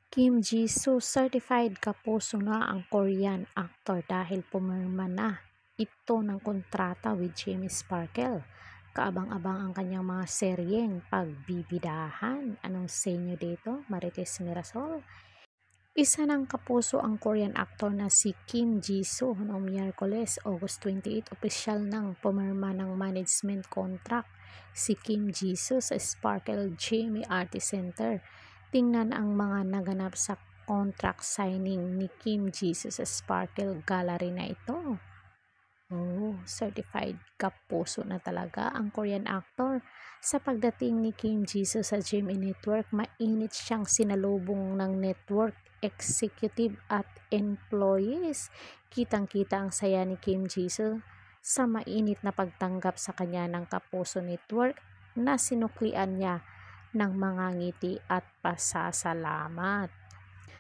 Kim Jisoo certified kapuso na ang Korean actor dahil pumirma na ito ng kontrata with Jimmy Sparkle. Kaabang-abang ang kanyang mga seryeng pagbibidahan. Anong senyo dito? Marites Mirasol. Isa ng kapuso ang Korean actor na si Kim Jisoo noong Miyerkules, August 28, opisyal nang pumirma ng management contract si Kim Jisoo sa Sparkle Jimmy Artist Center. Tingnan ang mga naganap sa contract signing ni Kim Jisoo sa Sparkle Gallery na ito. Oh, certified kapuso na talaga ang Korean actor. Sa pagdating ni Kim Jisoo sa GMA Network, mainit siyang sinalubong ng network executive at employees. Kitang-kita ang saya ni Kim Jisoo sa mainit na pagtanggap sa kanya ng Kapuso Network na sinuklian niya ng mga ngiti at pasasalamat.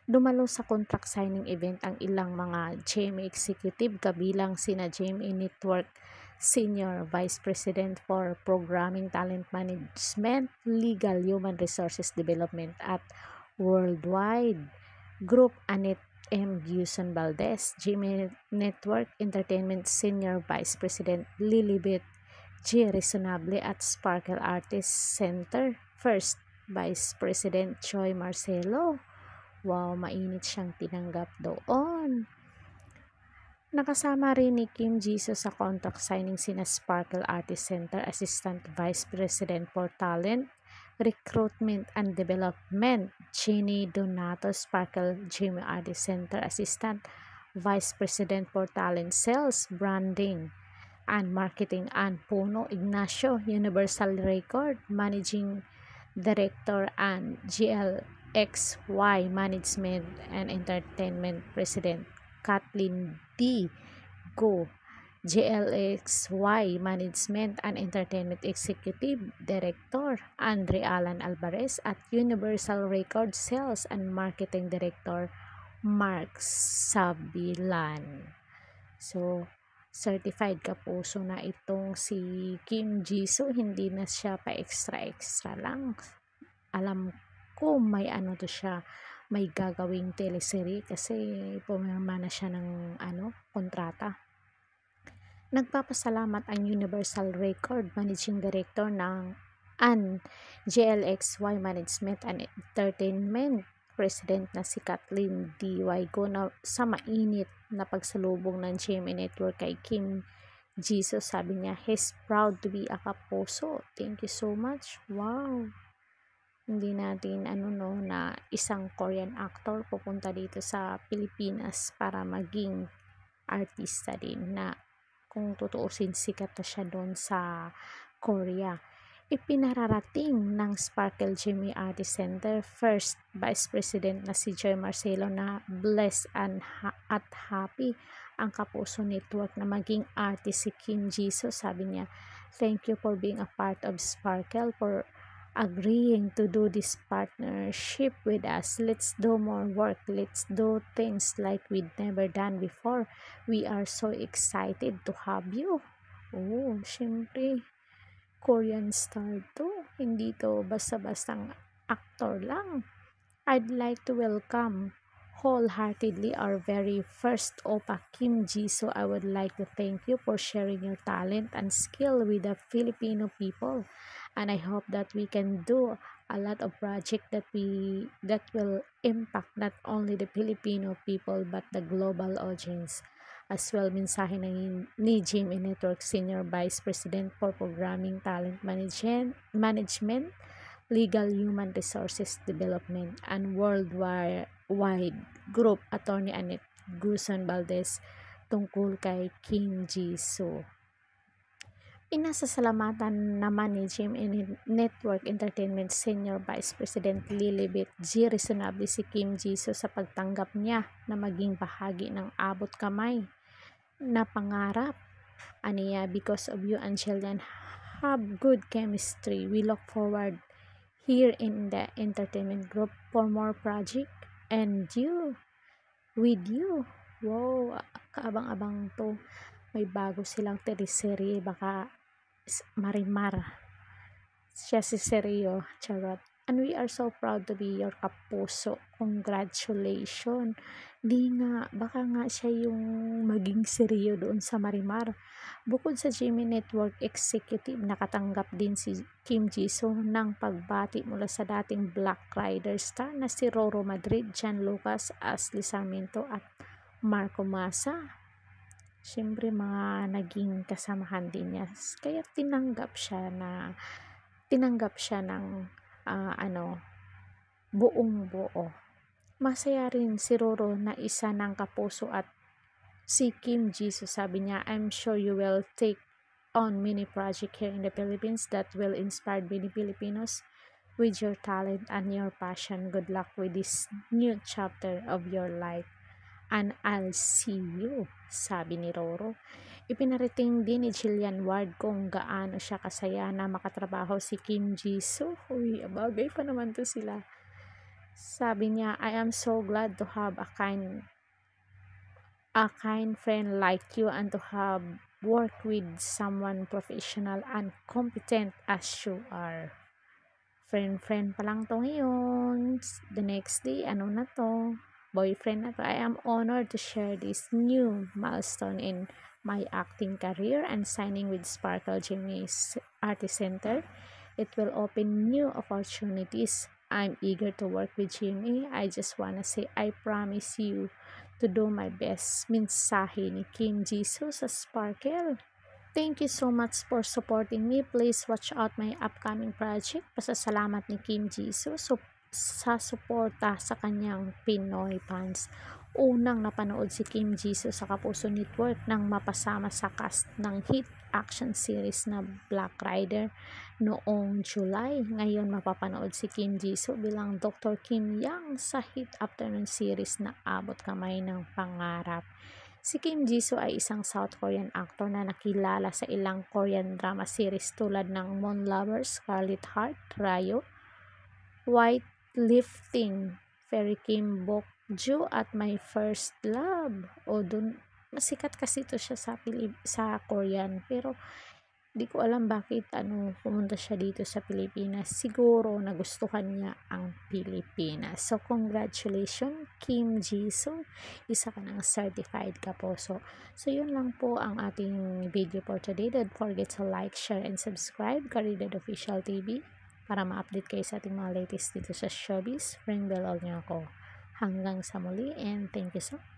Dumalo sa contract signing event ang ilang mga GMA executive kabilang sina GMA Network Senior Vice President for Programming Talent Management, Legal Human Resources Development at Worldwide Group Annette M. Guson Valdez, GMA Network Entertainment Senior Vice President Lilibet G. Resonable at Sparkle Artist Center First Vice President Joy Marcelo. Wow, mainit siyang tinanggap doon. Nakasama rin ni Kim Jisoo sa contract signing sina Sparkle Artist Center Assistant Vice President for Talent, Recruitment and Development, Jenny Donato, Sparkle Jimmy Artist Center Assistant Vice President for Talent Sales, Branding and Marketing, and Puno Ignacio, Universal Record Managing Director and GLXY Management and Entertainment President, Kathleen D. Go, GLXY Management and Entertainment Executive Director, Andre Alan Alvarez at Universal Record Sales and Marketing Director, Mark Sabilan. So, certified kapuso na itong si Kim Jisoo, hindi na siya pa extra lang. Alam ko may ano to siya, may gagawing teleserye kasi pumirma na siya ng kontrata. Nagpapasalamat ang Universal Record Managing Director ng GLXY Management and Entertainment President na si Kathleen D. Go na sa mainit na pagsalubong ng GMA Network kay Kim Jisoo. Sabi niya, he's proud to be a kapuso. Thank you so much. Wow. Hindi natin na isang Korean actor pupunta dito sa Pilipinas para maging artista din, na kung tutuusin sikat na siya doon sa Korea. Ipinararating ng Sparkle Jimmy Artist Center First Vice President na si Joy Marcelo na blessed at happy ang Kapuso Network na maging artist si Kim Jisoo. Sabi niya, thank you for being a part of Sparkle, for agreeing to do this partnership with us. Let's do more work. Let's do things like we'd never done before. We are so excited to have you. Oh, syempre, Korean star to. Hindi to basta-bastang actor lang. I'd like to welcome wholeheartedly our very first oppa, Kim Jisoo. I would like to thank you for sharing your talent and skill with the Filipino people, and I hope that we can do a lot of project that will impact not only the Filipino people but the global audience as well. Mensahe ni GMA Network Senior Vice President for Programming Talent Management, Legal Human Resources Development and Worldwide Group, Attorney Annette Guson Valdez, tungkol kay Kim Jisoo. Pinasasalamatan naman ni GMA Network Entertainment Senior Vice President Lilibet G. Resonable si Kim Jisoo sa pagtanggap niya na maging bahagi ng abot kamay na pangarap. Aniya, because of you and Jillian have good chemistry. We look forward here in the entertainment group for more project and with you. Wow, kaabang-abang to. May bago silang teleserye, baka Marimar siya si Seryo, charot. And we are so proud to be your kapuso. Congratulations. Di nga, baka nga siya yung maging seryo doon sa Marimar. Bukod sa GMA Network Executive, nakatanggap din si Kim Jisoo ng pagbati mula sa dating Black Rider star na si Roro Madrid, Jan Lucas, Ashley Sarmiento at Marco Massa. Siyempre mga naging kasamahan din niya. Kaya tinanggap siya ng buong buo. Masaya rin si Roro na isa ng kapuso at si Kim Jisoo, sabi niya, I'm sure you will take on many projects here in the Philippines that will inspire many Filipinos with your talent and your passion. Good luck with this new chapter of your life. And I'll see you, sabi ni Roro. Ipinarating din ni Jillian Ward kung gaano siya kasaya na makatrabaho si Kim Jisoo. Uy, bagay pa naman to sila. Sabi niya, I am so glad to have a kind friend like you and to have worked with someone professional and competent as you are. Friend pa lang to ngayon. The next day, ano na to? Boyfriend na to. I am honored to share this new milestone in my acting career and signing with Sparkle Jimmy's Artist Center. It will open new opportunities. I'm eager to work with Jimmy. I just wanna say I promise you to do my best. Mensahe ni Kim Jisoo sa Sparkle. Thank you so much for supporting me. Please watch out my upcoming project. Pasasalamat ni Kim Jisoo sa suporta sa kanyang Pinoy fans. Unang napanood si Kim Jisoo sa Kapuso Network nang mapasama sa cast ng hit action series na Black Rider noong July. Ngayon mapapanood si Kim Jisoo bilang Dr. Kim Yang sa hit afternoon series na Abot Kamay ng Pangarap. Si Kim Jisoo ay isang South Korean actor na nakilala sa ilang Korean drama series tulad ng Moon Lovers, Scarlet Heart, Rayo, White Lifting, Fairy Kim Bokju at My First Love. O dun, masikat kasi ito siya sa Korean, pero di ko alam bakit pumunta siya dito sa Pilipinas. Siguro nagustuhan niya ang Pilipinas. So congratulations Kim Jisoo, isa ka ng certified kapuso. So yun lang po ang ating video for today. Don't forget to like, share, and subscribe Karidad Official TV para ma-update kayo sa ating mga latest dito sa showbiz. Ring bell all niyo ako. Hanggang sa muli and thank you so much.